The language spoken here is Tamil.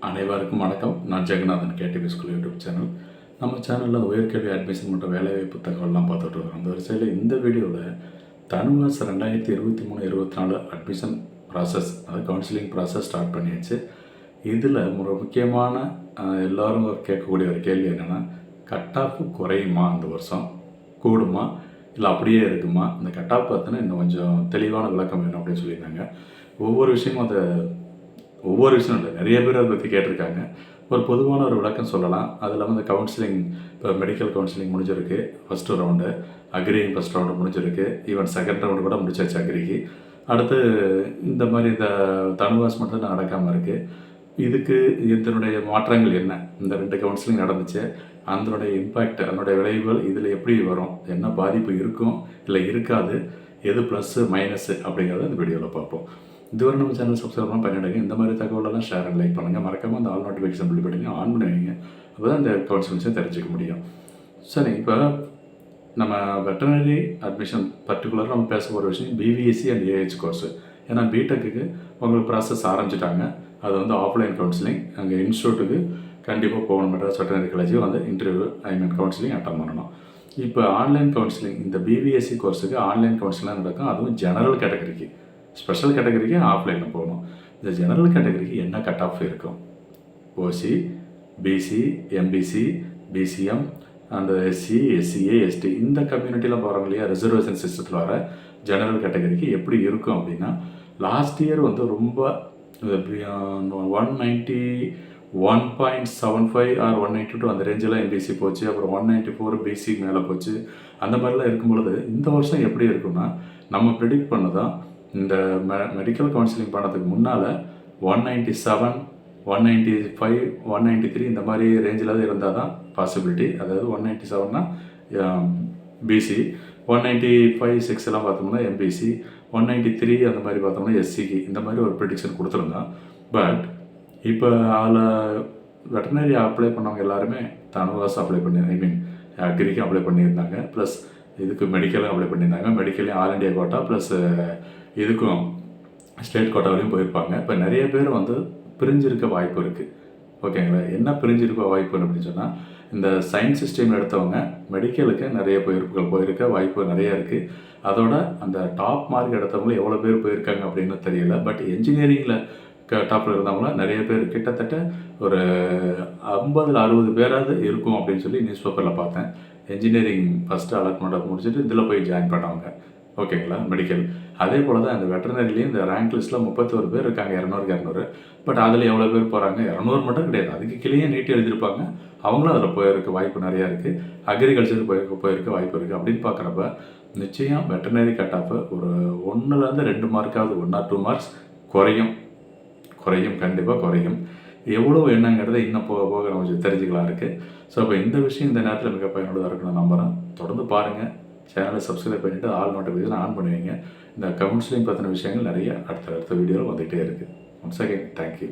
அனைவருக்கும் வணக்கம். நான் ஜெகநாதன் ktvschool யூடியூப் சேனல். நம்ம சேனலில் உயர்கல்வி அட்மிஷன் மற்றும் வேலைவாய்ப்பு தகவல்லாம் பார்த்துட்டு இருக்கோம். அந்த வரிசையில் இந்த வீடியோவில் தனுவாஸ் 2023-24 அட்மிஷன் ப்ராசஸ், அதாவது கவுன்சிலிங் ப்ராசஸ் ஸ்டார்ட் பண்ணியாச்சு. இதில் ஒரு முக்கியமான எல்லோரும் கேட்கக்கூடிய ஒரு கேள்வி என்னென்னா, கட் ஆஃப் குறையுமா, இந்த வருஷம் கூடுமா, இல்லை அப்படியே இருக்குமா, இந்த கட் ஆஃப் பார்த்தினா இன்னும் கொஞ்சம் தெளிவான விளக்கம் வேணும் அப்படின்னு சொல்லியிருந்தாங்க. ஒவ்வொரு விஷயமும் ஒவ்வொரு விஷயம் இல்லை, நிறைய பேர் அதை பற்றி கேட்டிருக்காங்க. ஒரு பொதுவான ஒரு விளக்கம் சொல்லலாம். அது இல்லாமல் இந்த கவுன்சிலிங், இப்போ மெடிக்கல் கவுன்சிலிங் முடிஞ்சிருக்கு, first round, agri first round முடிஞ்சிருக்கு, ஈவன் செகண்ட் ரவுண்டு கூட முடிச்சாச்சு அக்ரிக்கு. அடுத்து இந்த மாதிரி இந்த தனுவாஸ் மட்டும் நடக்காமல் இருக்குது. இதுக்கு இதனுடைய மாற்றங்கள் என்ன, இந்த 2 கவுன்சிலிங் நடந்துச்சு, அதனுடைய இம்பேக்ட், அதனுடைய விளைவுகள் இதில் எப்படி வரும், என்ன பாதிப்பு இருக்கும் இல்லை இருக்காது, எது ப்ளஸ்ஸு மைனஸு அப்படிங்கிறத இந்த வீடியோவில் பார்ப்போம். இதுவரை நம்ம சேனல் சப்ஸ்கிரைப் பண்ணால் பண்ணிவிடுங்க. இந்த மாதிரி தகவலெல்லாம் ஷேர் அண்ட் லைக் பண்ணுங்கள். மறக்காமல் அந்த ஆல் நோட்டிஃபிகேஷன் பில் பண்ணி ஆன் பண்ணி வைங்க. அப்போ தான் இந்த கவுன்சிலிங்ஸை தெரிஞ்சிக்க முடியும். சரி, இப்போ நம்ம வெட்டனரி அட்மிஷன் பர்டிகுலராக நம்ம பேச போகிற விஷயம் BVSc அண்ட் AH கோர்ஸு. ஏன்னா பிடெக்கு உங்களுக்கு ப்ராசஸ் ஆரம்பிச்சிட்டாங்க. அது வந்து ஆஃப்லைன் கவுன்சிலிங். அங்கே இன்ஸ்டியூட்டுக்கு கண்டிப்பாக போகணும். மெட்ராஸ் வெட்டனரி காலேஜுக்கு வந்து இன்டர்வியூ கவுன்சிலிங் அட்டன் பண்ணணும். இப்போ ஆன்லைன் கவுன்சிலிங், இந்த BVSc கோர்ஸுக்கு ஆன்லைன் கவுன்சிலிங் நடக்கும். அதுவும் ஜெனரல் கேட்டகரிக்கு. ஸ்பெஷல் கேட்டகரிக்கு ஆஃப்லைனில் போகணும். இந்த ஜெனரல் கேட்டகரிக்கு என்ன கட் ஆஃப் இருக்கும்? OC, BC, MBC, BCM and SC, SCA, ST இந்த கம்யூனிட்டியில் போகிறவங்க இல்லையா, ரிசர்வேஷன் சிஸ்டத்தில் வர ஜெனரல் கேட்டகரிக்கு எப்படி இருக்கும் அப்படின்னா, லாஸ்ட் இயர் வந்து ரொம்ப 191.75 ஆர் 192 அந்த ரேஞ்சில் MBC போச்சு. அப்புறம் 194 BC மேலே போச்சு. அந்த மாதிரிலாம் இருக்கும் பொழுது இந்த வருஷம் எப்படி இருக்குன்னா, நம்ம ப்ரெடிக்ட் பண்ணதான் இந்த மெடிக்கல் கவுன்சிலிங் பண்ணதுக்கு முன்னால் 197, 195, 193 இந்த மாதிரி ரேஞ்சில் இருந்தால் தான் பாசிபிலிட்டி. அதாவது 197னா BC, 195, 6 எல்லாம் பார்த்தோம்னா MBC, 193 அந்த மாதிரி பார்த்தோம்னா SCக்கு இந்த மாதிரி ஒரு ப்ரெடிக்ஷன் கொடுத்துருந்தோம். பட் இப்போ அதில் வெட்டனரி அப்ளை பண்ணவங்க எல்லாருமே தனுவாஸ் அப்ளை பண்ணி அக்ரிக்கு அப்ளை பண்ணியிருந்தாங்க. ப்ளஸ் இதுக்கு மெடிக்கலும் அப்ளை பண்ணியிருந்தாங்க. மெடிக்கலையும் ஆல் இண்டியா கோட்டா ப்ளஸ் இதுக்கும் ஸ்டேட் கோட்டாவிலையும் போயிருப்பாங்க. இப்போ நிறைய பேர் வந்து பிரிஞ்சிருக்க வாய்ப்பு இருக்குது. ஓகேங்களா? என்ன பிரிஞ்சிருக்க வாய்ப்பு அப்படின்னு சொன்னால், இந்த சயின்ஸ் ஸ்ட்ரீம் எடுத்தவங்க மெடிக்கலுக்கு நிறைய போயிருக்க வாய்ப்பு நிறைய இருக்குது. அதோட அந்த டாப் மார்க் எடுத்தவங்களும் எவ்வளோ பேர் போயிருக்காங்க அப்படின்னு தெரியல. பட் என்ஜினியரிங்கில் டாப்பில் இருந்தவங்களாம் நிறைய பேர், கிட்டத்தட்ட ஒரு 50-60 பேராவது இருக்கும் அப்படின்னு சொல்லி நியூஸ் பேப்பரில் பார்த்தேன். என்ஜினியரிங் ஃபஸ்ட்டு அலாட்மெண்ட் முடிச்சுட்டு இதில் போய் ஜாயின் பண்ணவங்க. ஓகேங்களா? மெடிக்கல். அதே போல் தான் இந்த வெட்டனரிலேயும் இந்த ரேங்க் லிஸ்ட்டில் 31 பேர் இருக்காங்க, 200. பட் அதில் எவ்வளோ பேர் போகிறாங்க? 200 மட்டும் கிடையாது, அதுக்கு கீழே நீட்டி எழுதியிருப்பாங்க. அவங்களும் அதில் போயிருக்க வாய்ப்பு நிறையா இருக்குது. அக்ரிகல்ச்சருக்கு போயிருக்க வாய்ப்பு இருக்குது. அப்படின்னு பார்க்குறப்ப நிச்சயம் வெட்டனரி கட் ஆஃப் ஒரு 1-2 மார்க்காவது, 1 or 2 மார்க்ஸ் குறையும். கண்டிப்பாக குறையும். எவ்வளோ என்னங்கிறத இன்னும் போக போக நம்ம தெரிஞ்சுக்கலாம் இருக்குது. ஸோ இப்போ இந்த விஷயம் இந்த நேரத்தில் மிக பயனுள்ளதாக இருக்குன்னு நம்புகிறேன். தொடர்ந்து பாருங்கள். சேனலை சப்ஸ்கிரைப் பண்ணிவிட்டு ஆல் நோட்டிஃபிகேஷன் ஆன் பண்ணுவீங்க. இந்த கவுன்சிலிங் பற்றின விஷயங்கள் நிறைய அடுத்த வீடியோவில் வந்துகிட்டே இருக்குது. Once again thank you.